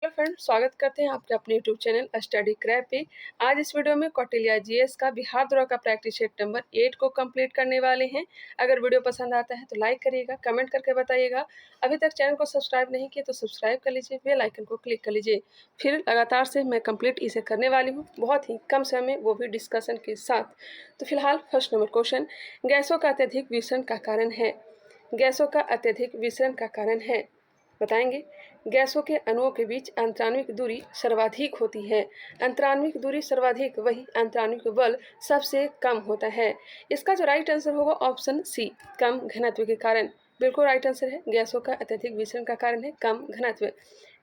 Hello friends, स्वागत करते हैं आपके अपने यूट्यूब चैनल स्टडी क्रैप पे। आज इस वीडियो में कौटिल्य जीएस का बिहार दौरा का प्रैक्टिस सेट नंबर 8 को कंप्लीट करने वाले हैं। अगर वीडियो पसंद आता है तो लाइक करिएगा, कमेंट करके बताइएगा। अभी तक चैनल को सब्सक्राइब नहीं किया तो सब्सक्राइब कर लीजिए, बेल आइकन को क्लिक कर लीजिए। फिर लगातार से मैं कंप्लीट इसे करने वाली हूँ, बहुत ही कम समय में, वो भी डिस्कशन के साथ। तो फिलहाल फर्स्ट नंबर क्वेश्चन, गैसों का अत्यधिक विसरण का कारण है। गैसों का अत्यधिक विसरण का कारण है, बताएंगे। गैसों के अणुओं के बीच अंतराण्विक दूरी सर्वाधिक होती है। अंतराण्विक दूरी सर्वाधिक, वही अंतराण्विक बल सबसे कम होता है। इसका जो राइट आंसर होगा ऑप्शन सी, कम घनत्व के कारण। बिल्कुल राइट आंसर है, गैसों का अत्यधिक विसरण का कारण है कम घनत्व।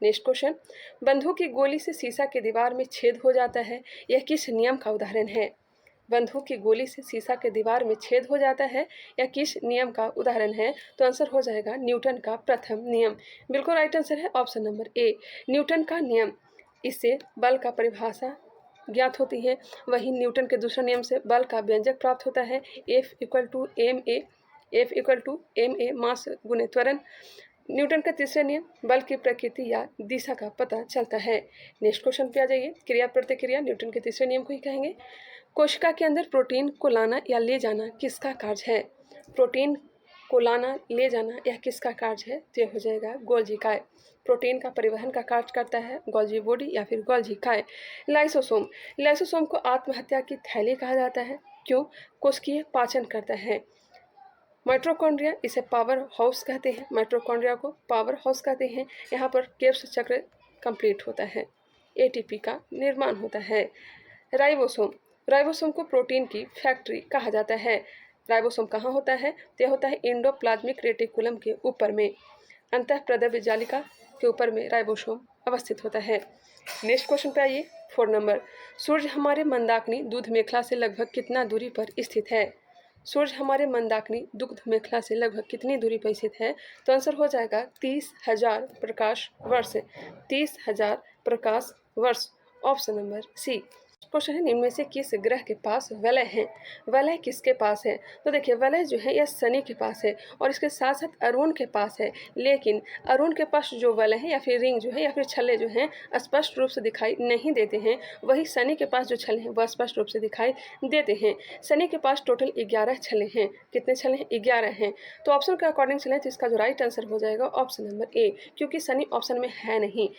नेक्स्ट क्वेश्चन, बंदूक की गोली से शीशा की दीवार में छेद हो जाता है, यह किस नियम का उदाहरण है। बंदूक की गोली से शीशा के दीवार में छेद हो जाता है, या किस नियम का उदाहरण है। तो आंसर हो जाएगा न्यूटन का प्रथम नियम। बिल्कुल राइट आंसर है ऑप्शन नंबर ए, न्यूटन का नियम। इससे बल का परिभाषा ज्ञात होती है। वही न्यूटन के दूसरे नियम से बल का व्यंजक प्राप्त होता है, F equal to M A mass गुणे त्वरण। न्यूटन का तीसरा नियम, बल की प्रकृति या दिशा का पता चलता है। नेक्स्ट क्वेश्चन पे आ जाइए, क्रिया प्रतिक्रिया न्यूटन के तीसरे नियम को ही कहेंगे। कोशिका के अंदर प्रोटीन को लाना या ले जाना किसका कार्य है। प्रोटीन को लाना, ले जाना यह किसका कार्य है। तो हो जाएगा गोल्जी काय। प्रोटीन का परिवहन का कार्य करता है गोल्जी बॉडी या फिर गोल्जी काय। लाइसोसोम, लाइसोसोम को आत्महत्या की थैली कहा जाता है, क्यों। कोशिकीय पाचन करता है। माइटोकॉन्ड्रिया, इसे पावर हाउस कहते हैं, माइटोकॉन्ड्रिया को पावर हाउस कहते हैं। यहाँ पर केब्स चक्र कंप्लीट होता है, एटीपी का निर्माण होता है। राइबोसोम, राइबोसोम को प्रोटीन की फैक्ट्री कहा जाता है। राइबोसोम कहाँ होता है। तो होता है एंडोप्लाज्मिक रेटिकुलम के ऊपर में, अंतःप्रद्रव्य जालिका के ऊपर में राइबोसोम अवस्थित होता है। नेक्स्ट क्वेश्चन पे आइए, 4 नंबर, सूर्य हमारे मंदाकिनी दूध मेखला से लगभग कितना दूरी पर स्थित है। सूर्य हमारे मंदाकिनी दुग्ध मेखला से लगभग कितनी दूरी पर स्थित है। तो आंसर हो जाएगा 30,000 प्रकाश वर्ष। 30,000 प्रकाश वर्ष, ऑप्शन नंबर सी। क्वेश्चन है, निम्न में से किस ग्रह के पास वलय है। वलय किसके पास है। तो देखिए, वलय जो है यह शनि के पास है, और इसके साथ साथ अरुण के पास है। लेकिन अरुण के पास जो वलय है या फिर रिंग जो है या फिर छल्ले जो हैं स्पष्ट रूप से दिखाई नहीं देते हैं। वही शनि के पास जो छल्ले हैं वह स्पष्ट रूप से दिखाई देते हैं। शनि के पास टोटल 11 छल्ले हैं। कितने छल्ले हैं। 11 हैं। तो ऑप्शन के अकॉर्डिंग चलें तो इसका जो राइट आंसर हो जाएगा ऑप्शन नंबर ए, क्योंकि शनि ऑप्शन में है नहीं,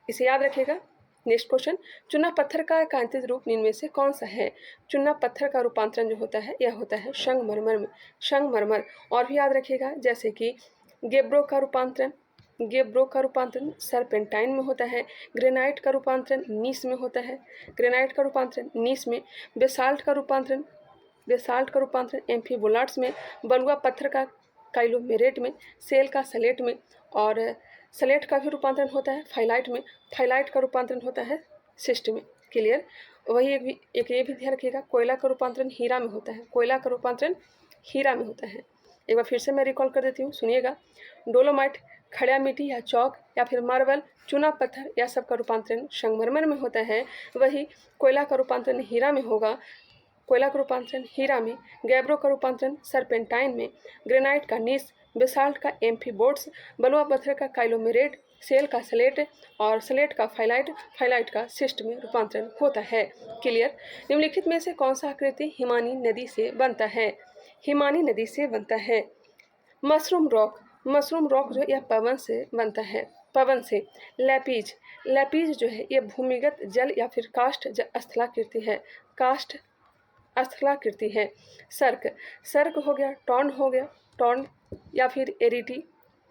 इसे याद रखिएगा। नेक्स्ट क्वेश्चन, चूना पत्थर का एकांतित रूप निम्न में से कौन सा है। चूना पत्थर का रूपांतरण जो होता है यह होता है संगमरमर में, संगमरमर। और भी याद रखिएगा, जैसे कि गेब्रो का रूपांतरण सरपेंटाइन में होता है। ग्रेनाइट का रूपांतरण नीस में होता है, ग्रेनाइट का रूपांतरण नीस में। बेसाल्ट का रूपांतरण एम्फीबोलाट्स में। बलुआ पत्थर का काइलोमेरेट में। सेल का सलेट में। और सलेट का भी रूपांतरण होता है फाइलाइट में। फाइलाइट का रूपांतरण होता है सिस्ट में। क्लियर। वही एक ये भी ध्यान रखिएगा, कोयला का रूपांतरण हीरा में होता है, कोयला का रूपांतरण हीरा में होता है। एक बार फिर से मैं रिकॉल कर देती हूँ, सुनिएगा। डोलोमाइट, खड़ा मिट्टी या चौक या फिर मार्बल, चूना पत्थर, या सब का रूपांतरण संगमरमर में होता है। वही कोयला का रूपांतरण हीरा में होगा, कोयला का रूपांतरण हीरा में। गैब्रो का रूपांतरण सरपेंटाइन में। ग्रेनाइट का नीस, बेसाल्ट का एम्फीबोट्स, बलुआ पत्थर का काइलोमेरेट, सेल का सलेट, और सलेट का फाइलाइट, फाइलाइट का सिस्ट में रूपांतरण होता है। क्लियर। निम्नलिखित में से कौन सा आकृति हिमानी नदी से बनता है। हिमानी नदी से बनता है मशरूम रॉक। मशरूम रॉक जो है यह पवन से बनता है, पवन से। लैपीज, लैपीज जो है यह भूमिगत जल या फिर काष्ठ स्थलाकृति है, काष्ठ स्थलाकृति है। सर्क, सर्क हो गया, टॉर्न हो गया, टॉर्न या फिर एरिटी,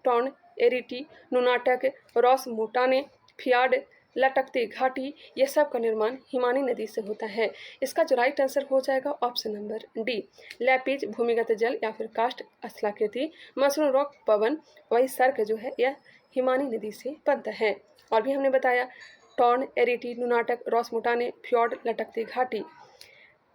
टॉर्न, एरिटी, नुनाटक, रॉस मोटाने, फियाड, लटकती घाटी, ये सब का निर्माण हिमानी नदी से होता है। इसका जो राइट आंसर हो जाएगा ऑप्शन नंबर डी, लैपीज भूमिगत जल या फिर काष्ठ स्थलाकृति, मशरूम रॉक पवन, वही सर्क जो है यह हिमानी नदी से बनता है। और भी हमने बताया टॉर्न, एरिटी, नुनाटक, रॉस मोटाने, फ्योर्ड, लटकती घाटी।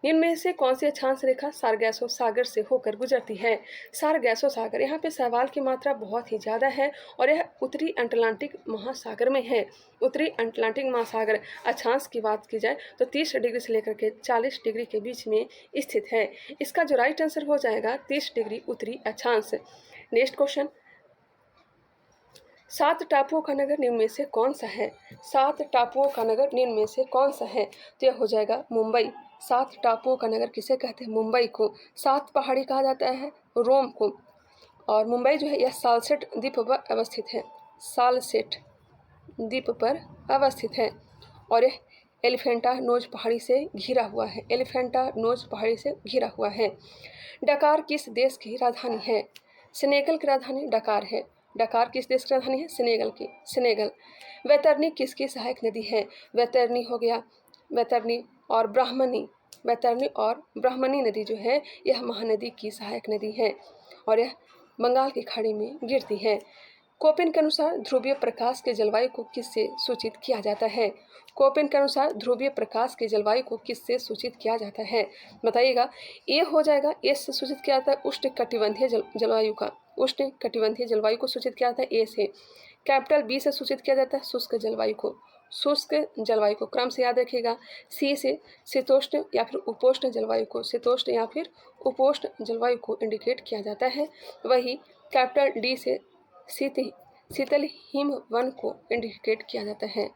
इनमें से कौन सी अक्षांश रेखा सारगैसो सागर से होकर गुजरती है। सारगैसो सागर, यहाँ पे सवाल की मात्रा बहुत ही ज़्यादा है, और यह उत्तरी अटलांटिक महासागर में है। उत्तरी अटलांटिक महासागर अक्षांश की बात की जाए तो 30 डिग्री से लेकर के 40 डिग्री के बीच में स्थित है। इसका जो राइट आंसर हो जाएगा 30 डिग्री उत्तरी अक्षांश। नेक्स्ट क्वेश्चन, 7 टापुओं का नगर निम्न में से कौन सा है? 7 टापुओं का नगर निम्न में से कौन सा है? तो यह हो जाएगा मुंबई। 7 टापुओं का नगर किसे कहते हैं? मुंबई को। 7 पहाड़ी कहा जाता है रोम को। और मुंबई जो है यह सालसेट द्वीप पर अवस्थित है। सालसेट द्वीप पर अवस्थित है और यह एलिफेंटा नोज पहाड़ी से घिरा हुआ है। एलिफेंटा नोज पहाड़ी से घिरा हुआ है। डकार किस देश की राजधानी है? सेनेगल की राजधानी डकार है। डकार किस देश की राजधानी है? सेनेगल की। सेनेगल। वैतरणी किसकी सहायक नदी है? वैतरणी हो गया, वैतरणी और ब्राह्मणी। वैतरणी और ब्राह्मणी नदी जो है यह महानदी की सहायक नदी है और यह बंगाल की खाड़ी में गिरती है। कोपेन के अनुसार ध्रुवीय प्रकाश के जलवायु को किससे सूचित किया जाता है? कोपेन के अनुसार ध्रुवीय प्रकाश के जलवायु को किससे सूचित किया जाता है? बताइएगा। ए हो जाएगा, ए से सूचित किया जाता है उष्णकटिबंधीय जलवायु का। उष्णकटिबंधीय जलवायु को सूचित किया जाता है ए से। कैपिटल बी से सूचित किया जाता है शुष्क जलवायु को। शुष्क जलवायु को क्रम से याद रखिएगा। सी से शीतोष्ण या फिर उपोष्ण जलवायु को, शीतोष्ण या फिर उपोष्ण जलवायु को इंडिकेट किया जाता है। वही कैपिटल डी से शीतल हिम वन को इंडिकेट किया जाता है।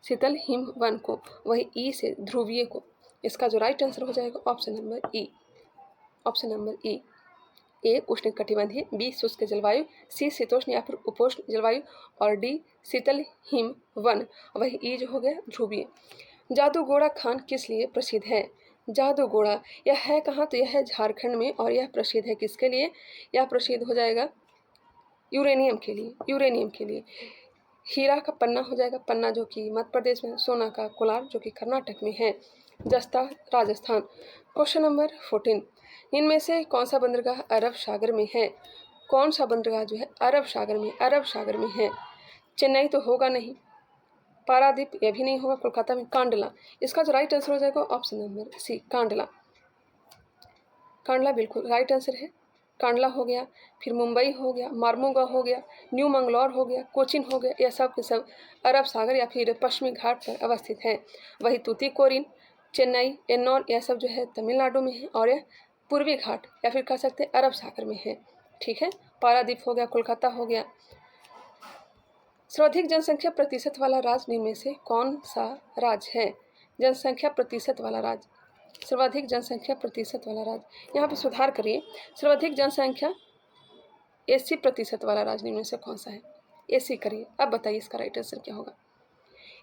शीतल हिम वन को। वही ई से ध्रुवीय को। इसका जो राइट आंसर हो जाएगा option number E. Option number E. A उष्णकटिबंधीय, बी शुष्क जलवायु, सी शीतोष्ण या फिर उपोष्ण जलवायु और डी शीतल हिम वन। वही ई जो हो गया ध्रुवीय। जादूगोड़ा खान किस लिए प्रसिद्ध है? जादूगोड़ा यह है कहाँ? तो यह है झारखंड में और यह प्रसिद्ध है किसके लिए? यह प्रसिद्ध हो जाएगा यूरेनियम के लिए। यूरेनियम के लिए। हीरा का पन्ना हो जाएगा, पन्ना जो कि मध्य प्रदेश में, सोना का कोलार जो कि कर्नाटक में है, जस्ता राजस्थान। क्वेश्चन नंबर 14, इनमें से कौन सा बंदरगाह अरब सागर में है? कौन सा बंदरगाह जो है अरब सागर में, अरब सागर में है? चेन्नई तो होगा नहीं, पारादीप यह भी नहीं होगा, कोलकाता में कांडला। इसका जो राइट आंसर हो जाएगा option number C Kandla. Kandla बिल्कुल राइट आंसर है। कांडला हो गया, फिर मुंबई हो गया, मार्मुगा हो गया, न्यू मंगलौर हो गया, कोचिन हो गया, यह सब के सब अरब सागर या फिर पश्चिमी घाट पर अवस्थित है। वही तूतीकोरिन, चेन्नई, एन्नौर यह सब जो है तमिलनाडु में है और यह पूर्वी घाट या फिर कह सकते हैं अरब सागर में है। ठीक है। पारादीप हो गया, कोलकाता हो गया। सर्वाधिक जनसंख्या प्रतिशत वाला राज्य निम्न में से कौन सा राज्य है? जनसंख्या प्रतिशत वाला राज्य, सर्वाधिक जनसंख्या प्रतिशत वाला राज्य, यहाँ पे सुधार करिए। सर्वाधिक जनसंख्या 80% वाला राज्य निम्न में से कौन सा है? 80 करिए। अब बताइए इसका राइट आंसर क्या होगा?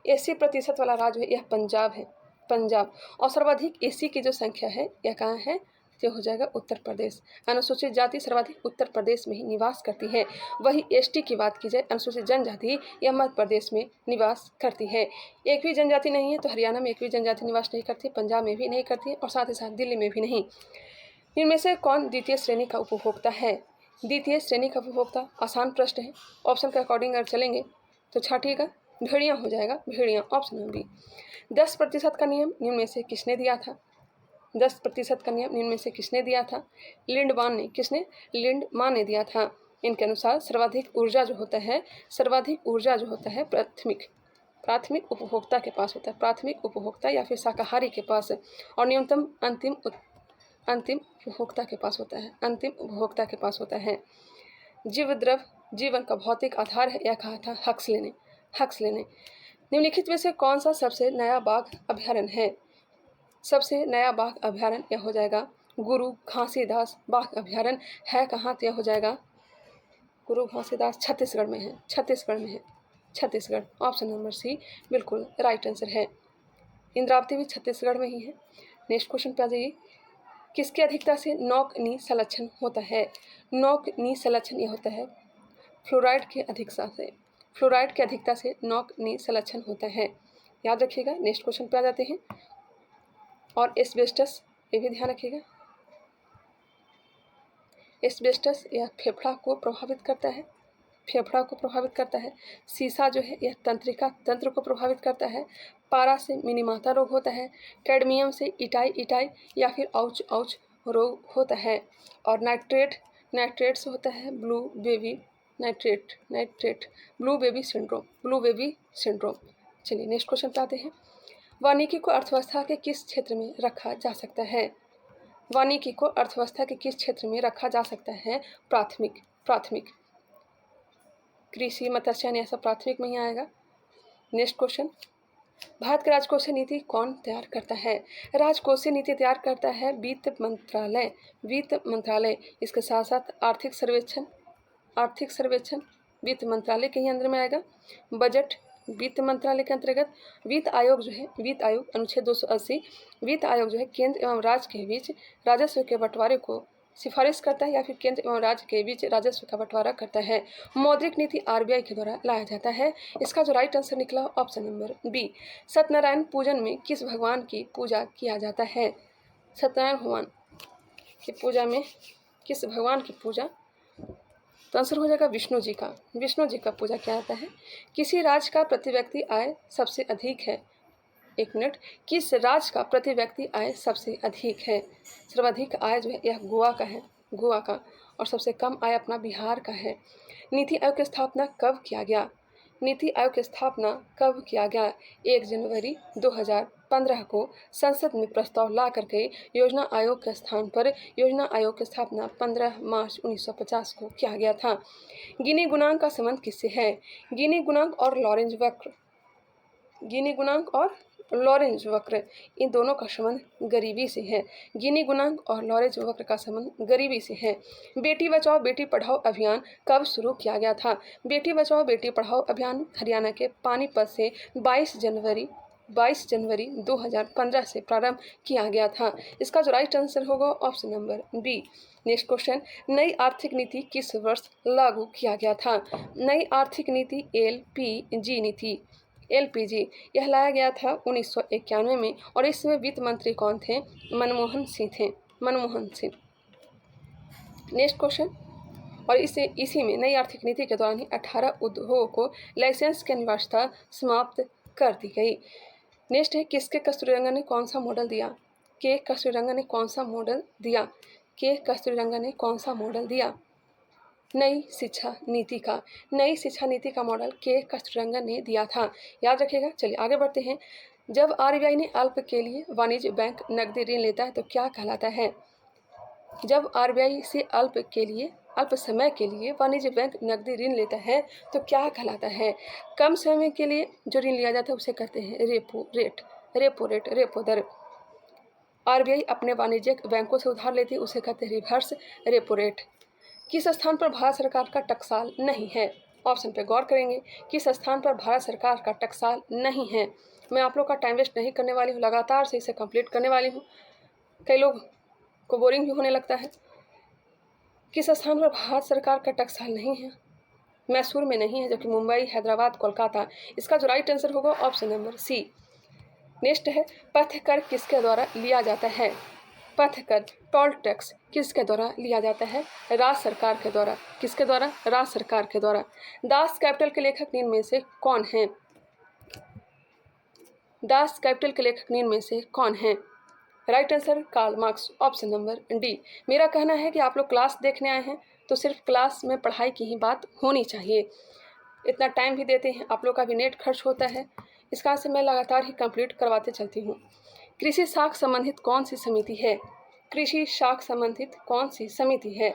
80% वाला राज्य है यह पंजाब है। पंजाब। और सर्वाधिक एसी की जो संख्या है यह कहाँ है? ये हो जाएगा उत्तर प्रदेश। अनुसूचित जाति सर्वाधिक उत्तर प्रदेश में ही निवास करती है। वही एसटी की बात की जाए, अनुसूचित जनजाति, यह मध्य प्रदेश में निवास करती है। एक भी जनजाति नहीं है तो हरियाणा में एक भी जनजाति निवास नहीं करती, पंजाब में भी नहीं करती है और साथ ही साथ दिल्ली में भी नहीं। इनमें से कौन द्वितीय श्रेणी का उपभोक्ता है? द्वितीय श्रेणी का उपभोक्ता आसान प्रश्न है। ऑप्शन के अकॉर्डिंग अगर चलेंगे तो छाटिएगा, भेड़िया हो जाएगा, भेड़िया। Option number B. 10% का नियम निम्न में से किसने दिया था? 10% का नियम निम्न में से किसने दिया था? लिंडमान ने। किसने? लिंडमान ने दिया था। इनके अनुसार सर्वाधिक ऊर्जा जो होता है, सर्वाधिक ऊर्जा जो होता है प्राथमिक उपभोक्ता के पास होता है। प्राथमिक उपभोक्ता या फिर शाकाहारी के पास, और न्यूनतम अंतिम उपभोक्ता के पास होता है। अंतिम उपभोक्ता के पास होता है। जीव द्रव जीवन का भौतिक आधार है, यह कहा था हक्सले ने। हक्सले ने। निम्नलिखित में से कौन सा सबसे नया बाघ अभ्यारण्य है? सबसे नया बाघ अभ्यारण्य यह हो जाएगा गुरु घासीदास बाघ अभ्यारण्य। है कहाँ? तो यह हो जाएगा गुरु घासीदास, छत्तीसगढ़ में है। छत्तीसगढ़ में है। छत्तीसगढ़। ऑप्शन नंबर सी बिल्कुल राइट आंसर है। इंद्रावती भी छत्तीसगढ़ में ही है। नेक्स्ट क्वेश्चन पे आ जाइए। किसकी अधिकता से नौक नी संलक्षण होता है? नौक नी संलक्षण यह होता है फ्लोराइड के अधिकता से। फ्लोराइड की अधिकता से नौक नी संलक्षण होता है। याद रखिएगा। नेक्स्ट क्वेश्चन पे आ जाते हैं। और एस्बेस्टस, ये भी ध्यान रखिएगा। एस्बेस्टस यह फेफड़ा को प्रभावित करता है। फेफड़ा को प्रभावित करता है। सीसा जो है यह तंत्रिका तंत्र को प्रभावित करता है। पारा से मिनीमाता रोग होता है। कैडमियम से इटाई या फिर औच रोग होता है। और नाइट्रेट से होता है blue baby blue baby syndrome. चलिए नेक्स्ट क्वेश्चन पे आते हैं। वानिकी को अर्थव्यवस्था के किस क्षेत्र में रखा जा सकता है? वानिकी को अर्थव्यवस्था के किस क्षेत्र में रखा जा सकता है? प्राथमिक। कृषि, मत्स्य यानी ऐसा प्राथमिक में ही आएगा। नेक्स्ट क्वेश्चन, भारत की राजकोषीय नीति कौन तैयार करता है? राजकोषीय नीति तैयार करता है वित्त मंत्रालय। वित्त मंत्रालय, इसके साथ साथ आर्थिक सर्वेक्षण वित्त मंत्रालय के ही अंदर में आएगा। बजट वित्त मंत्रालय के अंतर्गत। वित्त आयोग जो है, वित्त आयोग अनुच्छेद 280, वित्त आयोग जो है केंद्र एवं राज्य के बीच राजस्व के बंटवारे को सिफारिश करता है या फिर केंद्र एवं राज्य के बीच राजस्व का बंटवारा करता है। मौद्रिक नीति आरबीआई के द्वारा लाया जाता है। इसका जो राइट आंसर निकला ऑप्शन नंबर बी। सत्यनारायण पूजन में किस भगवान की पूजा किया जाता है? सत्यनारायण भगवान की पूजा में किस भगवान की पूजा? तो आंसर हो जाएगा विष्णु जी का। विष्णु जी का पूजा किया जाता है। किसी राज्य का प्रति व्यक्ति आय सबसे अधिक है? एक मिनट, किस राज्य का प्रति व्यक्ति आय सबसे अधिक है? सर्वाधिक आय जो है यह गोवा का है, गोवा का, और सबसे कम आय अपना बिहार का है। नीति आयोग की स्थापना कब किया गया? नीति आयोग की स्थापना कब किया गया? 1 जनवरी 2015 को संसद में प्रस्ताव ला करके योजना आयोग के स्थान पर योजना आयोग की स्थापना 15 मार्च 1950 को किया गया था। गिनी गुणांक का संबंध किससे है? गिनी गुणांक और लॉरेंज वक्र, गिनी गुणांक और लॉरेंज वक्र, इन दोनों का संबंध गरीबी से है। गिनी गुणांक और लॉरेंज वक्र का संबंध गरीबी से है। बेटी बचाओ बेटी पढ़ाओ अभियान कब शुरू किया गया था? बेटी बचाओ बेटी पढ़ाओ अभियान हरियाणा के पानीपत से 22 जनवरी 2015 से प्रारंभ किया गया था। इसका जो राइट आंसर होगा option number B. Next question, नई आर्थिक नीति किस वर्ष लागू किया गया था? नई आर्थिक नीति एलपीजी नीति, एलपीजी, यह लाया गया था 1991 में और इसमें वित्त मंत्री कौन थे? मनमोहन सिंह थे, मनमोहन सिंह। नेक्स्ट क्वेश्चन, और इसी में नई आर्थिक नीति के दौरान ही 18 उद्योगों को लाइसेंस की अनिवार्यता समाप्त कर दी गई। नेक्स्ट है, किसके कस्तूरीरंगन ने कौन सा मॉडल दिया? के कस्तूरीरंगन ने कौन सा मॉडल दिया? के कस्तूरीरंगन ने कौन सा मॉडल दिया? नई शिक्षा नीति का, नई शिक्षा नीति का मॉडल के कस्तूरीरंगन ने दिया था। याद रखिएगा। चलिए आगे बढ़ते हैं। जब आरबीआई ने अल्प के लिए वाणिज्य बैंक नकदी ऋण लेता है तो क्या कहलाता है? जब आरबीआई से अल्प समय के लिए वाणिज्य बैंक नकदी ऋण लेता है तो क्या कहलाता है? कम समय के लिए जो ऋण लिया जाता है उसे कहते हैं रेपो रेट, रेपो दर। आरबीआई अपने वाणिज्यिक बैंकों से उधार लेती है उसे कहते हैं रिवर्स रेपो रेट। किस स्थान पर भारत सरकार का टकसाल नहीं है? ऑप्शन पे गौर करेंगे। किस स्थान पर भारत सरकार का टकसाल नहीं है? मैं आप लोग का टाइम वेस्ट नहीं करने वाली हूँ, लगातार से इसे कंप्लीट करने वाली हूँ। कई लोग को बोरिंग भी होने लगता है। किस स्थान पर भारत सरकार का टकसाल नहीं है? मैसूर में नहीं है, जो कि मुंबई, हैदराबाद, कोलकाता। इसका जो राइट आंसर होगा ऑप्शन नंबर सी। नेक्स्ट है, पथ कर किसके द्वारा लिया जाता है? पथ कर, टोल टैक्स किसके द्वारा लिया जाता है? राज्य सरकार के द्वारा। किसके द्वारा? राज्य सरकार के द्वारा। दास कैपिटल के लेखक निम्न में से कौन हैं? दास कैपिटल के लेखक निम्न में से कौन हैं? Right answer Karl Marx, option number D. मेरा कहना है कि आप लोग क्लास देखने आए हैं तो सिर्फ क्लास में पढ़ाई की ही बात होनी चाहिए। इतना टाइम भी देते हैं, आप लोग का भी नेट खर्च होता है, इसका से मैं लगातार ही कंप्लीट करवाते चलती हूँ। कृषि साख संबंधित कौन सी समिति है? कृषि साख संबंधित कौन सी समिति है?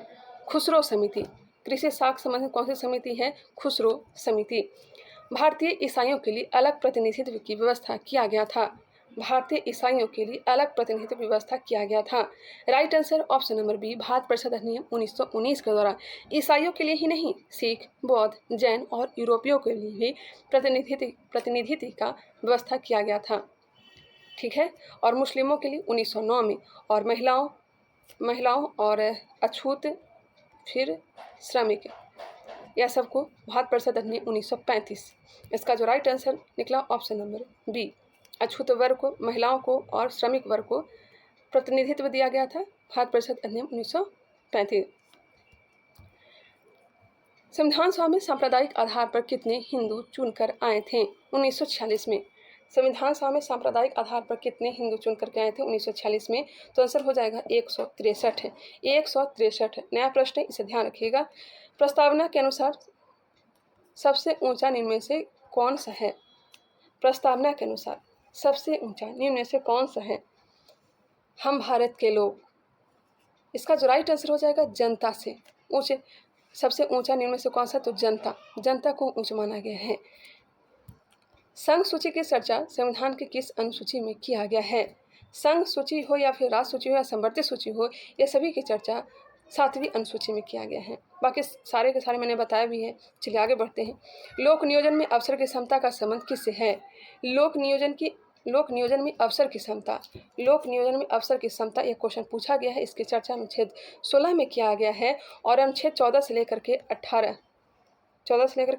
खुसरो समिति। कृषि साख संबंधित कौन सी समिति है? खुसरो समिति। भारतीय ईसाइयों के लिए अलग प्रतिनिधित्व की व्यवस्था किया गया था। भारतीय ईसाइयों के लिए अलग प्रतिनिधित्व व्यवस्था किया गया था। Right answer option number B, Bharat परिषद अधिनियम 1919 के द्वारा ईसाइयों के लिए ही नहीं, सिख, बौद्ध, जैन और यूरोपियों के लिए भी प्रतिनिधित्व का व्यवस्था किया गया था। ठीक है। और मुस्लिमों के लिए 1909 में, और महिलाओं और अछूत, फिर श्रमिक, यह सबको भारत परिषद अधिनियम 1935। इसका जो राइट आंसर निकला ऑप्शन नंबर बी। अछूत वर्ग को, महिलाओं को और श्रमिक वर्ग को प्रतिनिधित्व दिया गया था भारत परिषद अधिनियम 1935। संविधान सभा में सांप्रदायिक आधार पर कितने हिंदू चुनकर आए थे? 1946 में। संविधान सभा में सांप्रदायिक आधार पर कितने हिंदू चुनकर के आए थे 1946 में? तो आंसर हो जाएगा 163 है। 163 नया प्रश्न है, इसे ध्यान रखिएगा। प्रस्तावना के अनुसार सबसे ऊंचा निम्न में से कौन सा है? प्रस्तावना के अनुसार सबसे ऊंचा निम्न में से कौन सा है? हम भारत के लोग। इसका जो राइट आंसर हो जाएगा जनता से ऊंचे, सबसे ऊंचा निम्न में से कौन सा? तो जनता, जनता को ऊंच माना गया है। संघ सूची की चर्चा संविधान की किस अनुसूची में किया गया है? संघ सूची हो या फिर राज्य सूची हो या संवर्ती सूची हो, ये सभी की चर्चा 7वीं अनुसूची में किया गया है। बाकी सारे के सारे मैंने बताया भी है। चलिए आगे बढ़ते हैं। लोक नियोजन में अवसर की क्षमता का संबंध किससे है? लोक नियोजन में अवसर की क्षमता, लोक नियोजन में अवसर की क्षमता, यह क्वेश्चन पूछा गया है। इसकी चर्चा अनुच्छेद 16 में किया गया है और अनुच्छेद 14 से लेकर के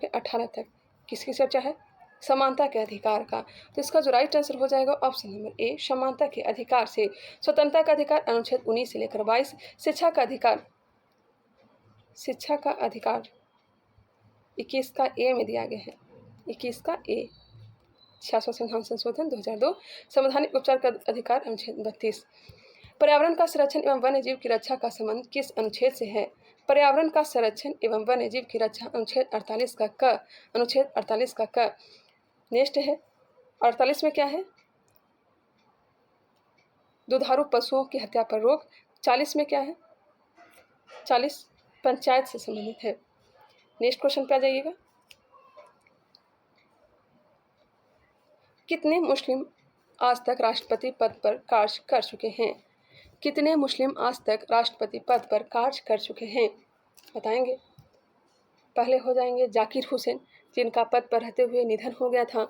18 तक किसकी चर्चा है? समानता के अधिकार का। तो इसका जो राइट आंसर हो जाएगा ऑप्शन नंबर ए, समानता के अधिकार से। स्वतंत्रता का अधिकार अनुच्छेद 19 से लेकर 22। शिक्षा का अधिकार 21 का ए में दिया गया है, 21 का ए। 66वां संविधान संशोधन 2002। संवैधानिक उपचार का अधिकार अनुच्छेद 32। पर्यावरण का संरक्षण एवं वन्य जीव की रक्षा का संबंध किस अनुच्छेद से है? पर्यावरण का संरक्षण एवं वन्य जीव की रक्षा अनुच्छेद 48 का क, अनुच्छेद 48 का क। नेक्स्ट है 48 में क्या है? दुधारू पशुओं की हत्या पर रोक। 40 में क्या है? 40 पंचायत से संबंधित है। नेक्स्ट क्वेश्चन पे आ जाइएगा। कितने मुस्लिम आज तक राष्ट्रपति पद पर कार्य कर चुके हैं? कितने मुस्लिम आज तक राष्ट्रपति पद पर कार्य कर चुके हैं? बताएंगे। पहले हो जाएंगे जाकिर हुसैन, जिनका पद पर रहते हुए निधन हो गया था।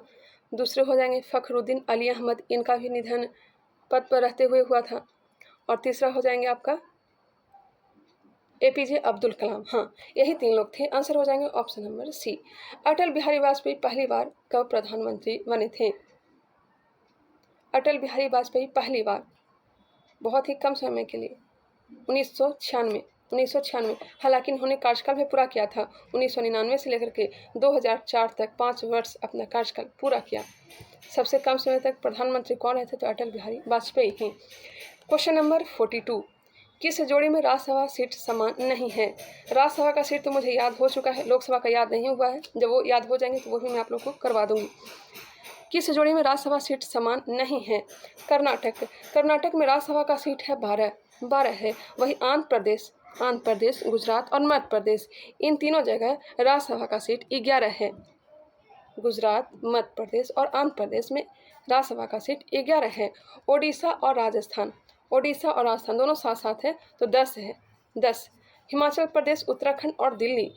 दूसरे हो जाएंगे फ़खरुद्दीन अली अहमद, इनका भी निधन पद पर रहते हुए हुआ था। और तीसरा हो जाएंगे आपका APJ अब्दुल कलाम। हाँ, यही 3 लोग थे। आंसर हो जाएंगे ऑप्शन नंबर सी। अटल बिहारी वाजपेयी पहली बार कब प्रधानमंत्री बने थे? अटल बिहारी वाजपेयी पहली बार बहुत ही कम समय के लिए 1996। हालांकि उन्होंने कार्यकाल भी पूरा किया था। 1999 से लेकर के 2004 तक 5 वर्ष अपना कार्यकाल पूरा किया। सबसे कम समय तक प्रधानमंत्री कौन रहे थे? तो अटल बिहारी वाजपेयी हैं। Question number 42। किस जोड़ी में राज्यसभा सीट समान नहीं है? राज्यसभा का सीट तो मुझे याद हो चुका है, लोकसभा का याद नहीं हुआ है। जब वो याद हो जाएंगे तो वो भी मैं आप लोग को करवा दूंगी। किस जोड़ी में राज्यसभा सीट समान नहीं है? कर्नाटक में राज्यसभा का सीट है 12 है। वही आंध्र प्रदेश, गुजरात और मध्य प्रदेश, इन तीनों जगह राज्यसभा का सीट 11 है। गुजरात, मध्य प्रदेश और आंध्र प्रदेश में राज्यसभा का सीट 11 है। ओडिशा और राजस्थान दोनों साथ साथ है तो 10 है, 10। हिमाचल प्रदेश, उत्तराखंड और दिल्ली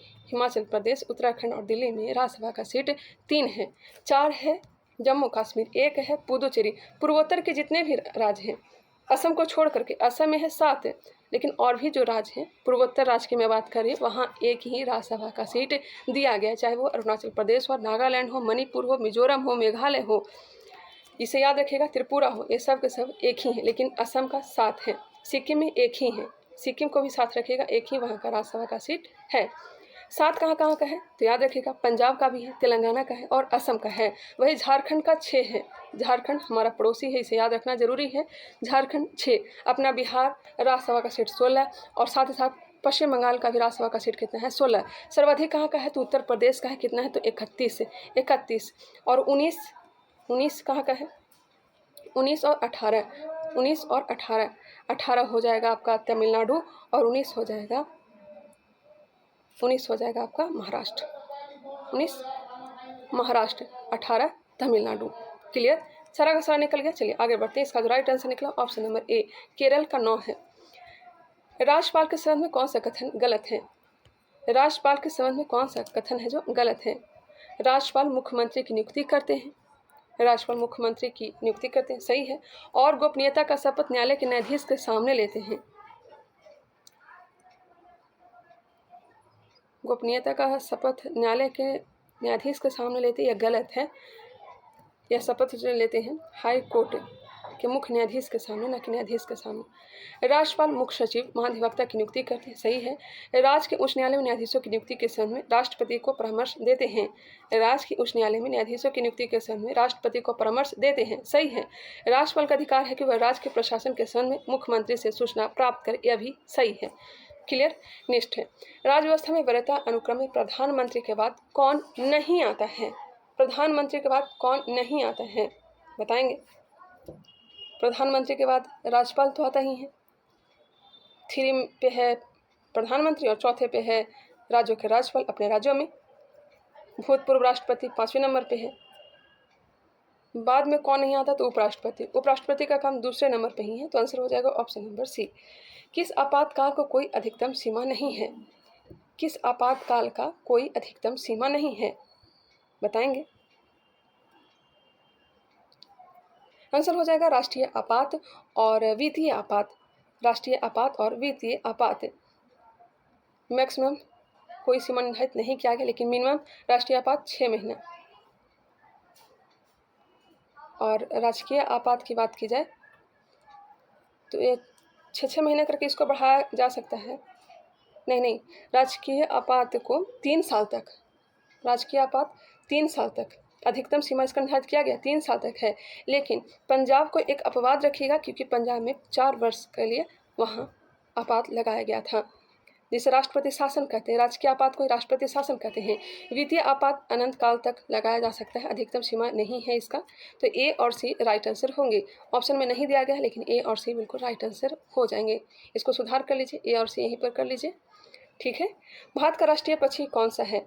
में राज्यसभा का सीट 3 है। 4 है जम्मू कश्मीर, 1 है पुदुचेरी। पूर्वोत्तर के जितने भी राज्य हैं, असम को छोड़ करके, असम में है 7, लेकिन और भी जो राज्य हैं पूर्वोत्तर राज्य की मैं बात करें, वहाँ एक ही राज्यसभा का सीट दिया गया, चाहे वो अरुणाचल प्रदेश हो, नागालैंड हो, मणिपुर हो, मिजोरम हो, मेघालय हो, इसे याद रखिएगा, त्रिपुरा हो, ये सब के सब एक ही हैं। लेकिन असम का 7 है, सिक्किम में 1 ही है, सिक्किम को भी साथ रखिएगा, 1 ही वहाँ का राज्यसभा का सीट है। 7 कहाँ कहाँ का है तो याद रखिएगा, पंजाब का भी है, तेलंगाना का है और असम का है। वही झारखंड का 6 है, झारखंड हमारा पड़ोसी है, इसे याद रखना जरूरी है। झारखंड 6। अपना बिहार राज्यसभा का सीट 16 और साथ ही साथ पश्चिम बंगाल का भी राज्यसभा का सीट कितना है? 16। सर्वाधिक कहाँ का है तो उत्तर प्रदेश का है, कितना है तो 31 और 19 कहाँ का है? 19 और 18 18 हो जाएगा आपका तमिलनाडु और 19 हो जाएगा आपका महाराष्ट्र। 19 महाराष्ट्र, 18 तमिलनाडु। क्लियर? सारा का सारा निकल गया। चलिए आगे बढ़ते हैं। इसका जो राइट आंसर निकला ऑप्शन नंबर ए, केरल का 9 है। राज्यपाल के संबंध में कौन सा कथन गलत है? राज्यपाल के संबंध में कौन सा कथन है जो गलत है? राज्यपाल मुख्यमंत्री की नियुक्ति करते हैं, सही है। और गोपनीयता का शपथ न्यायालय के न्यायाधीश के सामने लेते हैं। गोपनीयता का शपथ न्यायालय के न्यायाधीश के सामने लेते हैं, यह गलत है। यह शपथ जो लेते हैं हाई कोर्ट के मुख्य न्यायाधीश के सामने, न कि न्यायाधीश के सामने। राज्यपाल मुख्य सचिव महाधिवक्ता की नियुक्ति करते हैं, सही है। राज्य के उच्च न्यायालय में न्यायाधीशों की नियुक्ति के संबंध में राष्ट्रपति को परामर्श देते हैं। राज्य के उच्च न्यायालय में न्यायाधीशों की नियुक्ति के संबंध में राष्ट्रपति को परामर्श देते हैं, सही है। राज्यपाल का अधिकार है कि वह राज्य के प्रशासन के संबंध में मुख्यमंत्री से सूचना प्राप्त करे, यह भी सही है। क्लियर? नेक्स्ट है, राज्य व्यवस्था में वरीयता अनुक्रम में प्रधानमंत्री के बाद कौन नहीं आता है? प्रधानमंत्री के बाद कौन नहीं आता है बताएंगे। प्रधानमंत्री के बाद राज्यपाल तो आता ही है, 3 पे है प्रधानमंत्री और चौथे पे है राज्यों के राज्यपाल अपने राज्यों में। भूतपूर्व राष्ट्रपति 5वें नंबर पे है। बाद में कौन नहीं आता तो उपराष्ट्रपति। उपराष्ट्रपति का काम दूसरे नंबर पे ही है, तो आंसर हो जाएगा ऑप्शन नंबर सी। किस आपातकाल को कोई अधिकतम सीमा नहीं है? किस आपातकाल का कोई अधिकतम सीमा नहीं है, बताएंगे? आंसर हो जाएगा राष्ट्रीय आपात और वित्तीय आपात। राष्ट्रीय आपात और वित्तीय आपात। मैक्सिमम कोई सीमा निर्धारित नहीं किया गया, लेकिन मिनिमम राष्ट्रीय आपात 6 महीना। और राजकीय आपात की बात की जाए तो ये 6 महीने करके इसको बढ़ाया जा सकता है। नहीं, राजकीय आपात को 3 साल तक, राजकीय आपात 3 साल तक, अधिकतम सीमा इसका निर्धारित किया गया 3 साल तक है। लेकिन पंजाब को एक अपवाद रखिएगा, क्योंकि पंजाब में 4 वर्ष के लिए वहाँ आपात लगाया गया था, जिसे राष्ट्रपति शासन कहते हैं। राजकीय आपात को राष्ट्रपति शासन कहते हैं। वित्तीय आपात अनंत काल तक लगाया जा सकता है, अधिकतम सीमा नहीं है इसका। तो ए और सी राइट आंसर होंगे। ऑप्शन में नहीं दिया गया है, लेकिन ए और सी बिल्कुल राइट आंसर हो जाएंगे। इसको सुधार कर लीजिए, ए और सी यहीं पर कर लीजिए, ठीक है। भारत का राष्ट्रीय पक्षी कौन सा है?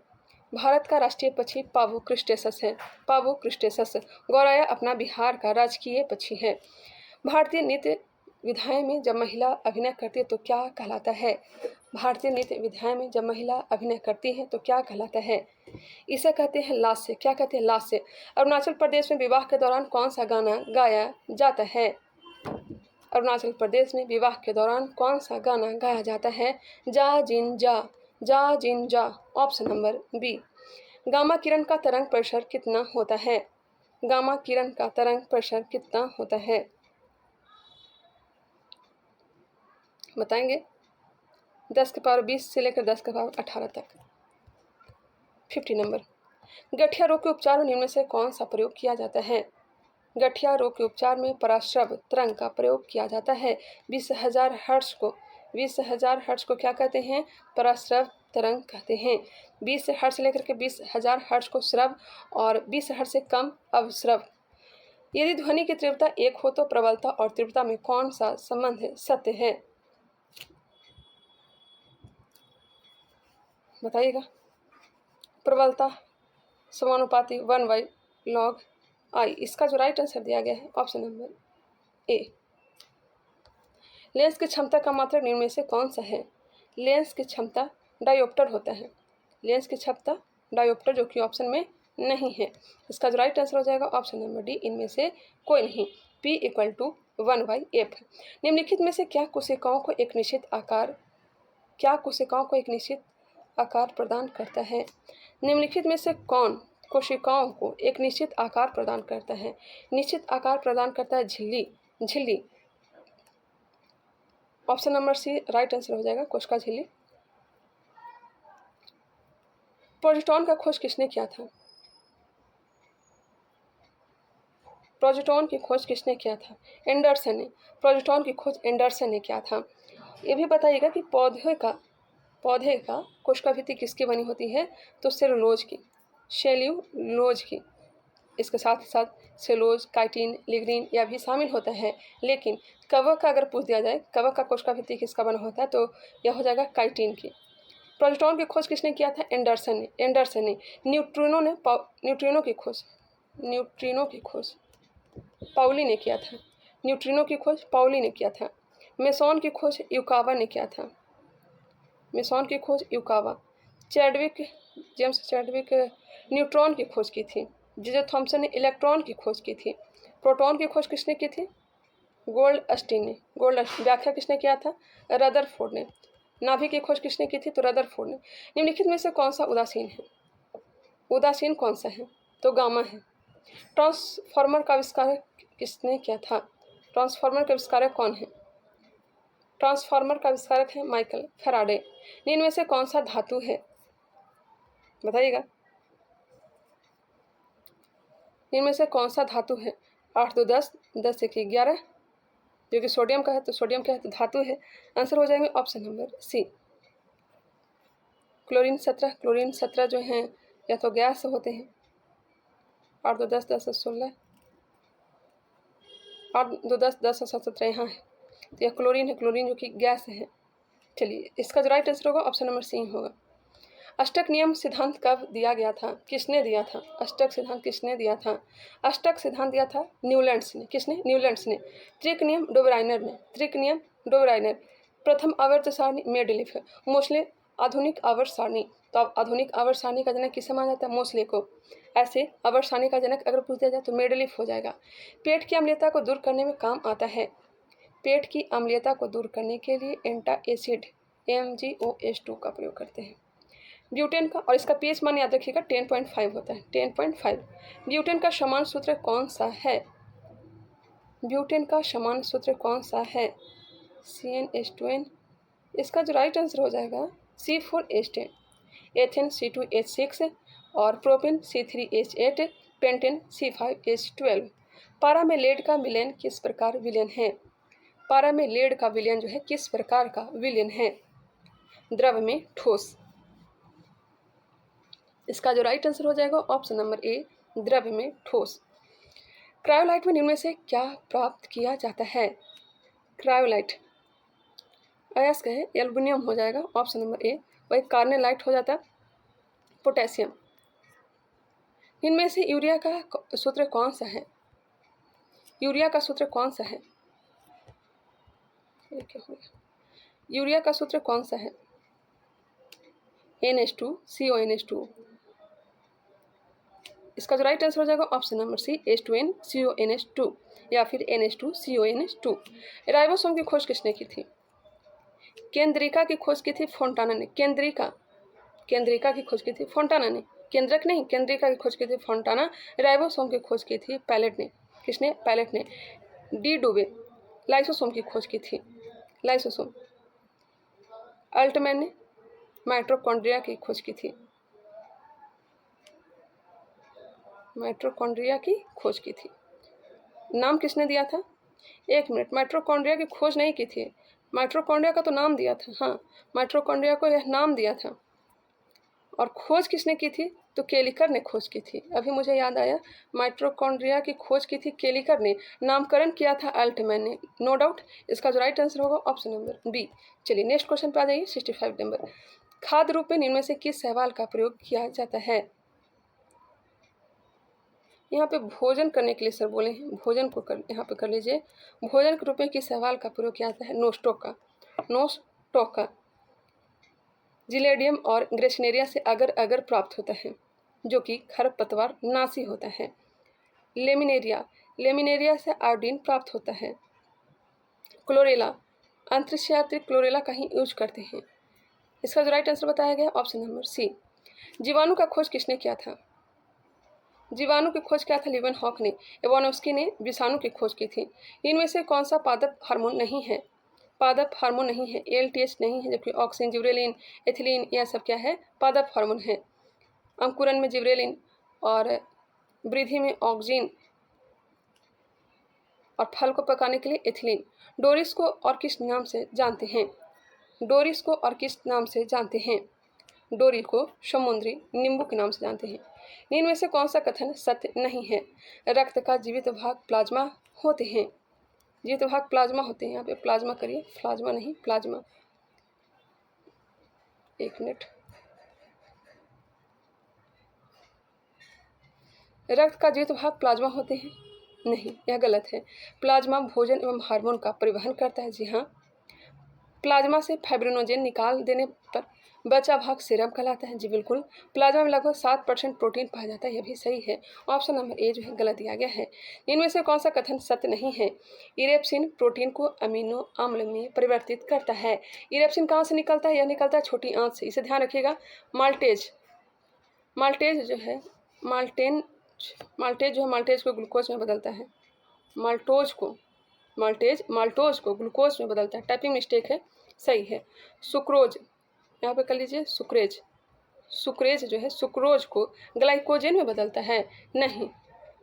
भारत का राष्ट्रीय पक्षी पावु क्रिस्टेसस है। पावु क्रिस्टेसस। गौरैया अपना बिहार का राजकीय पक्षी है। भारतीय नृत्य विधाएं में जब महिला अभिनय करती है तो क्या कहलाता है? भारतीय नृत्य विधाएं में जब महिला अभिनय करती है तो क्या कहलाता है? इसे कहते हैं लास्य। क्या कहते हैं? लास्य। अरुणाचल प्रदेश में विवाह के दौरान कौन सा गाना गाया जाता है? अरुणाचल प्रदेश में विवाह के दौरान कौन सा गाना गाया जाता है? जा जिन जा, जा जिन जा। Option number B. गामा किरण का तरंग प्रसर कितना होता है? गामा किरण का तरंग प्रसर कितना होता है, बताएंगे? 10 के पावर 20 से लेकर 10 के पावर 18 तक। 50 नंबर। गठिया रोग के उपचार में निम्न में से कौन सा प्रयोग किया जाता है? गठिया रोग के उपचार में पराश्रव तरंग का प्रयोग किया जाता है। 20,000 हर्ट्ज को, 20,000 हर्ट्ज को क्या कहते हैं? पराश्रव तरंग कहते हैं। 20 हर्ट्ज से लेकर के 20,000 हर्ट्ज को श्रव और 20 हर्ट्ज से कम अवश्रव। यदि ध्वनि की तीव्रता 1 हो तो प्रबलता और तीव्रता में कौन सा संबंध सत्य है, बताइएगा? प्रबलता समानुपाती 1/log I। इसका जो राइट आंसर दिया गया है ऑप्शन नंबर ए। लेंस की क्षमता का मात्रक निम्न में से कौन सा है? लेंस की क्षमता डायोप्टर होता है। लेंस की क्षमता डायोप्टर, जो कि ऑप्शन में नहीं है। इसका जो राइट आंसर हो जाएगा ऑप्शन नंबर डी, इनमें से कोई नहीं। P = 1/f। निम्नलिखित में से क्या कोशिकाओं को एक निश्चित आकार प्रदान करता है? निम्नलिखित में से कौन कोशिकाओं को एक निश्चित आकार प्रदान करता है? निश्चित आकार प्रदान करता है झिल्ली। Option number C right answer हो जाएगा, कोशिका झिल्ली। प्रोजेस्टेरॉन का खोज किसने किया था? प्रोजेस्टेरॉन की खोज किसने किया था? एंडरसन ने। प्रोजेस्टेरॉन की खोज एंडरसन ने किया था। ये भी बताइएगा कि पौधे का कोशिका भित्ति किसकी बनी होती है? तो सेलुलोज की। इसके साथ साथ सेलुलोज, काइटिन, लिग्निन यह भी शामिल होता है। लेकिन कवक का अगर पूछ दिया जाए, कवक का कोशिका भित्ति किसका बना होता है, तो यह हो जाएगा काइटिन की। प्रोजेस्टेरॉन की खोज किसने किया था? एंडरसन ने। न्यूट्रिनो की खोज पाउली ने किया था। न्यूट्रिनो की खोज पाउली ने किया था। मेसॉन की खोज यूकावा ने किया था। जेम्स चैडविक न्यूट्रॉन की खोज की थी। जे थॉम्सन ने इलेक्ट्रॉन की खोज की थी। प्रोटॉन की खोज किसने की थी? गोल्डस्टीन ने। व्याख्या किसने किया था? रदरफोर्ड ने। नाभि की खोज किसने की थी? तो रदरफोर्ड ने। निम्नलिखित में से कौन सा उदासीन है? उदासीन कौन सा है? तो गामा है। ट्रांसफार्मर का आविष्कार किसने किया था? ट्रांसफार्मर का आविष्कारक कौन है? ट्रांसफार्मर का आविष्कारक है माइकल फैराडे। निम्न में से कौन सा धातु है, बताइएगा? निम्न में से कौन सा धातु है? 8 2 10, 10 1 11, जो कि सोडियम का है। तो सोडियम क्या है? तो धातु है। आंसर हो जाएंगे ऑप्शन नंबर सी। क्लोरीन 17 जो हैं या तो गैस होते हैं। 8 2 10 10 16, 8 2 10 10 और 17 यहाँ है, तो यह क्लोरीन है। क्लोरीन जो कि गैस है। चलिए, इसका जो राइट आंसर होगा ऑप्शन नंबर सी होगा। अष्टक नियम सिद्धांत कब दिया गया था? किसने दिया था? अष्टक सिद्धांत किसने दिया था? अष्टक सिद्धांत दिया था न्यूलैंड्स ने। किसने? न्यूलैंड्स ने। त्रिक नियम डोबराइनर ने। त्रिक नियम डोबराइनर। प्रथम आवर्त सारणी मेंडेलीफ है। मोस्ले आधुनिक आवर्त सारणी। तो अब आधुनिक आवर्त सारणी का जनक किसे माना जाता है? मोस्ले को। ऐसे आवर्त सारणी का जनक अगर पूछ दिया जाए तो मेंडेलीफ हो जाएगा। पेट की अम्लीयता को दूर करने में काम आता है। पेट की अम्लीयता को दूर करने के लिए एंटा एसिड MgOH2 का प्रयोग करते हैं। ब्यूटेन का, और इसका पीएच मान याद रखिएगा 10.5 होता है, 10.5। ब्यूटेन का समान सूत्र कौन सा है? ब्यूटेन का समान सूत्र कौन सा है? CnH2n। इसका जो राइट आंसर हो जाएगा C4H10। एथेन C2H6 और प्रोपेन C3H8, पेंटेन C5H12। पारा में लेड का विलयन किस प्रकार विलयन है? पारा में लेड का विलयन जो है किस प्रकार का विलयन है? द्रव में ठोस। इसका जो राइट आंसर हो जाएगा ऑप्शन नंबर ए, द्रव में ठोस। क्रायोलाइट में निम्न में से क्या प्राप्त किया जाता है? क्रायोलाइट अयस्क है, एल्युमिनियम हो जाएगा ऑप्शन नंबर ए। वही कार्नेलाइट हो जाता है पोटेशियम। इनमें से यूरिया का सूत्र कौन सा है? यूरिया का सूत्र कौन सा है? यूरिया का सूत्र कौन सा है? NH2CONH2। इसका जो राइट आंसर हो जाएगा ऑप्शन नंबर सी, H2NCONH2 या फिर NH2CONH2। राइबोसोम की खोज किसने की थी? केंद्रिका की खोज की थी फोंटाना ने। केंद्रिका की खोज की थी फोंटाना ने। केंद्रक नहीं, केंद्रिका की खोज की थी फोंटाना। राइबोसोम की खोज की थी पैलेट ने। किसने? पैलेट ने। डी डुबे। लाइसोसोम की खोज की थी लाइसोसोम। अल्टमैन ने माइटोकॉन्ड्रिया की खोज की थी। माइटोकॉन्ड्रिया की खोज की थी। नाम किसने दिया था? एक मिनट, माइटोकॉन्ड्रिया की खोज नहीं की थी, माइटोकॉन्ड्रिया का तो नाम दिया था। हाँ, माइटोकॉन्ड्रिया को यह नाम दिया था। और खोज किसने की थी? तो केलिकर ने खोज की थी। अभी मुझे याद आया, माइटोकॉन्ड्रिया की खोज की थी केलिकर ने, नामकरण किया था अल्टमैन ने। नो डाउट इसका जो राइट आंसर होगा ऑप्शन नंबर बी। चलिए नेक्स्ट क्वेश्चन पे आ जाइए, 65 नंबर। खाद्य रूप में निम्न में से किस शैवाल का प्रयोग किया जाता है? यहाँ पे भोजन करने के लिए सर बोले हैं, भोजन को यहाँ पे कर लीजिए। भोजन के रूप में किस शैवाल का प्रयोग किया जाता है? नोस्टोका। नोस्टोका। जिलेडियम और ग्रेसिनेरिया से अगर अगर प्राप्त होता है, जो कि खरपतवार नाशी होता है। लेमिनेरिया से आयोडीन प्राप्त होता है। क्लोरेला, अंतरिक्ष यात्री क्लोरेला का ही यूज करते हैं। इसका जो राइट आंसर बताया गया ऑप्शन नंबर सी। जीवाणु का खोज किसने किया था? जीवाणु की खोज किया था लिवन हॉक ने। इवानोव्स्की ने विषाणु की खोज की थी। इनमें से कौन सा पादप हार्मोन नहीं है? पादप हार्मोन नहीं है, ALTH नहीं है, जबकि ऑक्सिन, जिब्रेलिन, एथिलीन यह सब क्या है? पादप हार्मोन है। अंकुरन में जिब्रेलिन और वृद्धि में ऑक्सिन और फल को पकाने के लिए एथिलीन। डोरिस को और किस नाम से जानते हैं? डोरिस को और किस नाम से जानते हैं? डोरी को समुद्री नींबू के नाम से जानते हैं। इनमें से कौन सा कथन सत्य नहीं है? रक्त का जीवित भाग प्लाज्मा होते हैं। जीवित भाग प्लाज्मा होते हैं। यहाँ पे प्लाज्मा करिए, प्लाज्मा नहीं प्लाज्मा। एक मिनट। रक्त का जीवित भाग प्लाज्मा होते हैं? नहीं, यह गलत है। प्लाज्मा भोजन एवं हार्मोन का परिवहन करता है। जी हाँ, प्लाज्मा से फाइब्रिनोजेन निकाल देने पर बचा भाग सीरम कहलाता है। जी बिल्कुल। प्लाज्मा में लगभग 7% प्रोटीन पाया जाता है, यह भी सही है। ऑप्शन नंबर ए जो है गलत दिया गया है। इनमें से कौन सा कथन सत्य नहीं है? इरेप्सिन प्रोटीन को अमीनो अम्ल में परिवर्तित करता है। इरेप्सिन कहाँ से निकलता है? यह निकलता है छोटी आंत से, इसे ध्यान रखिएगा। माल्टेज जो है माल्टेज को ग्लूकोज में बदलता है। माल्टोज को ग्लूकोज में बदलता है। टाइपिंग मिस्टेक है, सही है। सुक्रोज, यहाँ पे कर लीजिए सुक्रेज जो है सुक्रोज को ग्लाइकोजेन में बदलता है। नहीं,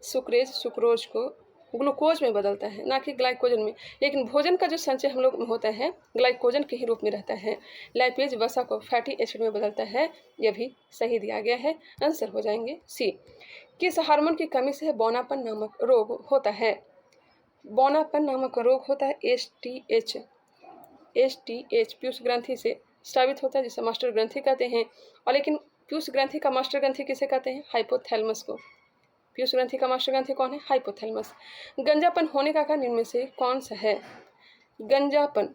सुक्रोज को ग्लूकोज में बदलता है, ना कि ग्लाइकोजन में। लेकिन भोजन का जो संचय हम लोग में होता है ग्लाइकोजन के ही रूप में रहता है। लाइपेज वसा को फैटी एसिड में बदलता है, यह भी सही दिया गया है। आंसर हो जाएंगे सी। किस हार्मोन की कमी से बौनापन नामक रोग होता है? बौनापन नामक रोग होता है STH। पीयूष ग्रंथि से स्रावित होता है, जिसे मास्टर ग्रंथि कहते हैं। और लेकिन पीयूष ग्रंथि का मास्टर ग्रंथि किसे कहते हैं? हाइपोथैलेमस को। पीयूष ग्रंथि का मास्टर ग्रंथि कौन है? हाइपोथैलेमस। गंजापन होने का कारण इनमें से कौन सा है? गंजापन,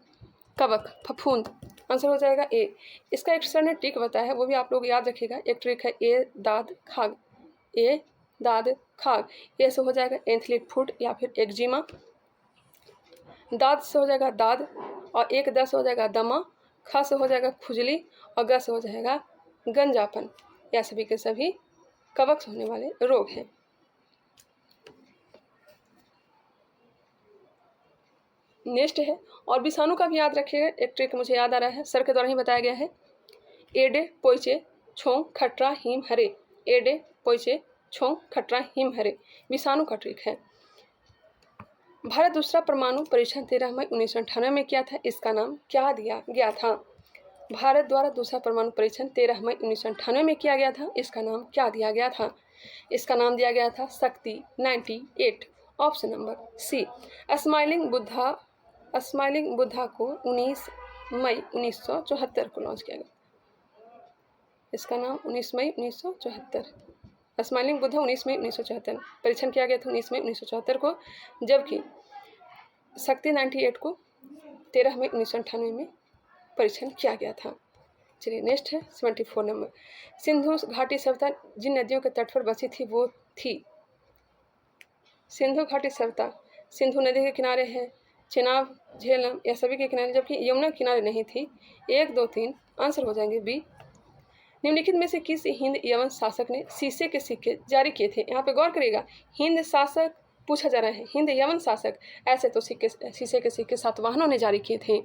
कवक, फफूंद। आंसर हो जाएगा ए। इसका एक सर ने ट्रिक बताया है, वो भी आप लोग याद रखिएगा। एक ट्रिक है ए दाद खाग, ए दाद खाग। ए से हो जाएगा एंथलिक फुट या फिर एक्जिमा, दाद से हो जाएगा दाद, और एक द से हो जाएगा दमा, ख से हो जाएगा खुजली, और ग से हो जाएगा गंजापन। यह सभी के सभी कवक से होने वाले रोग हैं। नेक्स्ट है, और विषाणु का भी याद रखिएगा। एक ट्रिक मुझे याद आ रहा है, सर के द्वारा ही बताया गया है। एडे पोइचे छोंग खटरा हिम हरे, एडे पोइचे छोंग खटरा हिम हरे, विषाणु का ट्रिक है। भारत दूसरा परमाणु परीक्षण 13 मई 1998 में किया था, इसका नाम क्या दिया गया था? भारत द्वारा दूसरा परमाणु परीक्षण 13 मई 1998 में किया गया था, इसका नाम क्या दिया गया था? इसका नाम दिया गया था Shakti 98। Option number C. Smiling Buddha को 19 मई 1974 को लॉन्च किया गया। इसका नाम 19 मई 1974। स्माइलिंग बुद्धा 19 मई 1974 परीक्षण किया गया था 19 मई 1974 को, जबकि शक्ति 98 को 13 मई 1998 में परीक्षण किया गया था। चलिए नेक्स्ट है 74 नंबर। सिंधु घाटी सभ्यता जिन नदियों के तट पर बसी थी वो थी। सिंधु घाटी सभ्यता सिंधु नदी के किनारे है, चेनाब, झेलम, यह सभी के किनारे, जबकि यमुना किनारे नहीं थी। 1, 2, 3 आंसर हो जाएंगे बी। निम्नलिखित में से किस हिंद यवन शासक ने शीशे के सिक्के जारी किए थे? यहाँ पे गौर करिएगा, हिंद शासक पूछा जा रहा है, हिंद यवन शासक। ऐसे तो शीशे के सिक्के सातवाहनों ने जारी किए थे।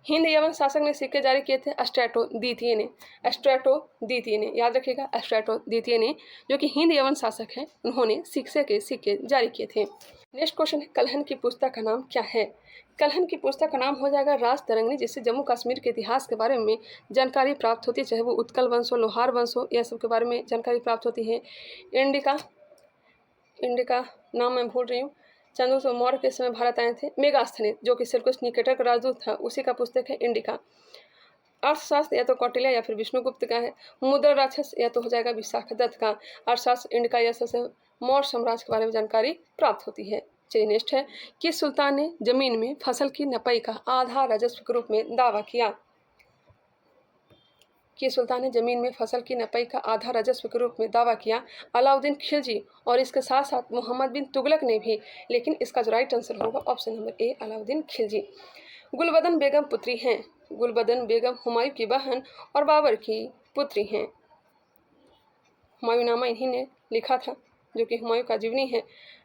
हिंद यवन शासक ने सिक्के जारी किए थे स्ट्रैटो द्वितीय ने, याद रखिएगा, स्ट्रैटो द्वितीय ने, जो कि हिंद यवन शासक हैं, उन्होंने शीशे के सिक्के जारी किए थे। नेक्स्ट क्वेश्चन है, कलहन की पुस्तक का नाम क्या है? कलहन की पुस्तक का नाम हो जाएगा राज तरंगिणी, जिससे जम्मू कश्मीर के इतिहास के बारे में जानकारी प्राप्त होती है, चाहे वो उत्कल वंश हो, लोहार वंश हो, यह सब के बारे में जानकारी प्राप्त होती है। इंडिका नाम मैं भूल रही हूँ, चंद्रगुप्त मौर्य के समय भारत आए थे। मेगास्थनीज, जो कि सेल्यूकस निकेटर का राजदूत था, उसी का पुस्तक है इंडिका। अर्थशास्त्र या तो कौटिल्य या फिर विष्णुगुप्त का है। मुद्रा राक्षस या तो हो जाएगा विशाखदत्त का। अर्थशास्त्र इंडिका या से मौर्य साम्राज्य के बारे में जानकारी प्राप्त होती है। चलिए नेक्स्ट है, किस सुल्तान ने जमीन में फसल की नपाई का आधा राजस्व के रूप में दावा किया? कि सुल्तान ने जमीन में फसल की नपाई का आधा राजस्व के रूप में दावा किया? अलाउद्दीन खिलजी और इसके साथ साथ मोहम्मद बिन तुगलक ने भी, लेकिन इसका जो राइट आंसर होगा option number A, Alauddin Khilji. Gulbadan Begum पुत्री हैं। गुलबदन बेगम हुमायूं की बहन और बाबर की पुत्री हैं। हुमायूंनामा इन्हीं ने लिखा था, जो कि हुमायूं का जीवनी है।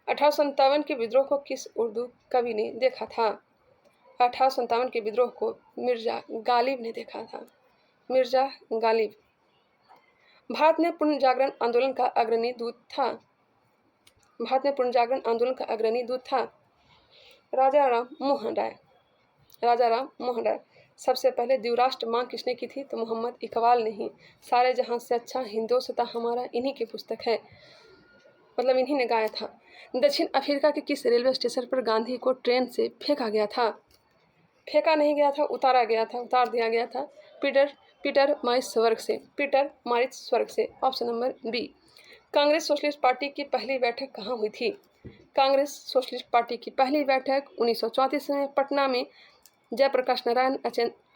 1857 के विद्रोह को किस उर्दू कवि ने देखा था? 1857 के विद्रोह को मिर्जा गालिब ने देखा था, मिर्जा गालिब। भारत में पूर्ण जागरण आंदोलन का अग्रणी दूत था। भारत में पूर्ण जागरण आंदोलन का अग्रणी दूत था राजा राम मोहन राय। राजा राम मोहन राय। सबसे पहले द्विराष्ट्र मांग किसने की थी? तो मोहम्मद इकबाल ने ही। सारे जहां से अच्छा हिंदोस्तां हमारा, इन्हीं की पुस्तक है, मतलब इन्हीं ने गाया था। दक्षिण अफ्रीका के किस रेलवे स्टेशन पर गांधी को ट्रेन से फेंका गया था? फेंका नहीं गया था, उतार दिया गया था। पीटर मारिस स्वर्ग से। Option number B. Congress Socialist Party की पहली बैठक कहाँ हुई थी? कांग्रेस सोशलिस्ट पार्टी की पहली बैठक 1934 में पटना में जयप्रकाश नारायण,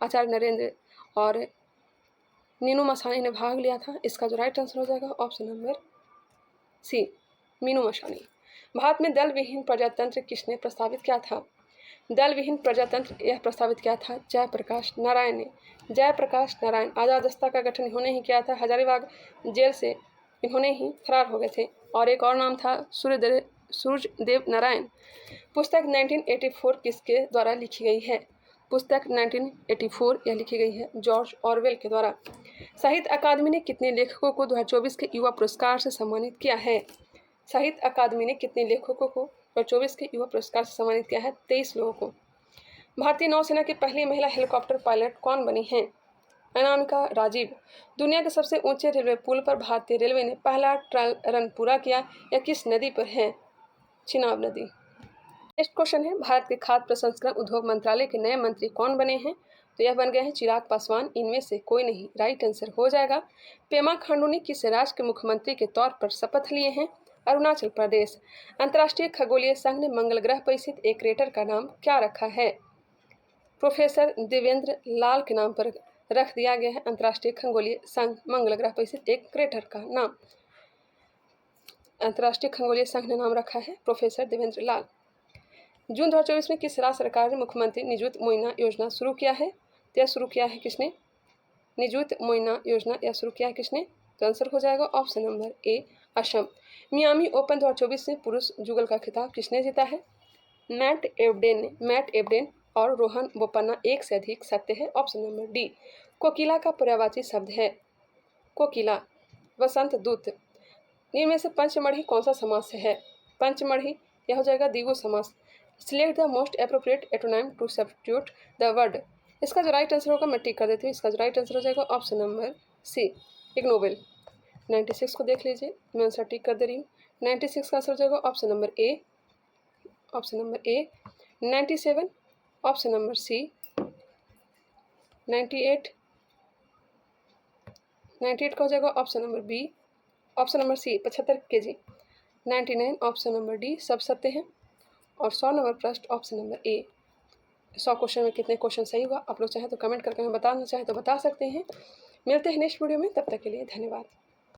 आचार्य नरेंद्र और नीनू मसानी ने भाग लिया था। इसका जो राइट आंसर हो जाएगा option number C, Minoo Masani. भारत में दल विहीन प्रजातंत्र किसने प्रस्तावित किया था? दल विहीन प्रजातंत्र यह प्रस्तावित किया था जयप्रकाश नारायण ने। जयप्रकाश नारायण, आज़ाद दस्ता का गठन इन्होंने ही किया था। हजारीबाग जेल से इन्होंने ही फरार हो गए थे। और एक और नाम था सूर्यदेव नारायण। पुस्तक 1984 किसके द्वारा लिखी गई है? पुस्तक 1984 यह लिखी गई है जॉर्ज ऑरवेल के द्वारा। साहित्य अकादमी ने कितने लेखकों को 2024 के युवा पुरस्कार से सम्मानित किया है? साहित्य अकादमी ने कितने लेखकों को 2024 के युवा पुरस्कार से सम्मानित किया है? 23 लोगों को। भारतीय नौसेना की पहली महिला हेलीकॉप्टर पायलट कौन बनी हैं? अनामिका राजीव। दुनिया के सबसे ऊंचे रेलवे पुल पर भारतीय रेलवे ने पहला ट्रायल रन पूरा किया, यह किस नदी पर है? चिनाब नदी। नेक्स्ट क्वेश्चन है, भारत के खाद्य प्रसंस्करण उद्योग मंत्रालय के नए मंत्री कौन बने हैं? तो यह बन गए हैं चिराग पासवान, इनमें से कोई नहीं, राइट आंसर हो जाएगा। पेमा खांडू ने किस राज्य के मुख्यमंत्री के तौर पर शपथ लिए हैं? अरुणाचल प्रदेश। अंतर्राष्ट्रीय खगोलीय संघ ने मंगल ग्रह पर स्थित एक क्रेटर का नाम क्या रखा है? प्रोफेसर देवेंद्र लाल के नाम पर रख दिया गया है अंतर्राष्ट्रीय खगोलीय संघ मंगल ग्रह पर स्थित एक क्रेटर का नाम। अंतर्राष्ट्रीय खगोलीय संघ ने नाम रखा है प्रोफेसर देवेंद्र लाल। जून 2024 में किस राज्य सरकार ने मुख्यमंत्री निजुत मुइना योजना शुरू किया है? तो यह शुरू किया है किसने? निजुत मुइना योजना यह शुरू किया है किसने? तो आंसर हो जाएगा ऑप्शन नंबर ए, असम। मियामी ओपन 2024 में पुरुष जुगल का खिताब किसने जीता है? मैट एवडेन और रोहन बोपन्ना, एक से अधिक सत्य है, ऑप्शन नंबर डी। कोकिला का पर्यायवाची शब्द है? कोकिला, वसंत दूत। इनमें से पंचमढ़ी कौन सा समास से है? पंचमढ़ी यह हो जाएगा द्विगु समास। Select the most appropriate antonym to substitute the word. इसका जो राइट आंसर होगा मैं टिक कर देती हूँ। इसका जो राइट आंसर हो जाएगा ऑप्शन नंबर सी, इग्नोबल। 96 को देख लीजिए, मैं आंसर टिक कर दे रही हूँ। 96 का आंसर हो जाएगा option number A, 97 option number C, 98 का हो जाएगा option number B, option number C 75 kg, 99 option number D सब सत्य हैं, और 100 नंबर प्रश्न ऑप्शन नंबर ए। 100 क्वेश्चन में कितने क्वेश्चन सही हुआ आप लोग चाहें तो कमेंट करके हमें बताना चाहें तो बता सकते हैं। मिलते हैं नेक्स्ट वीडियो में, तब तक के लिए धन्यवाद।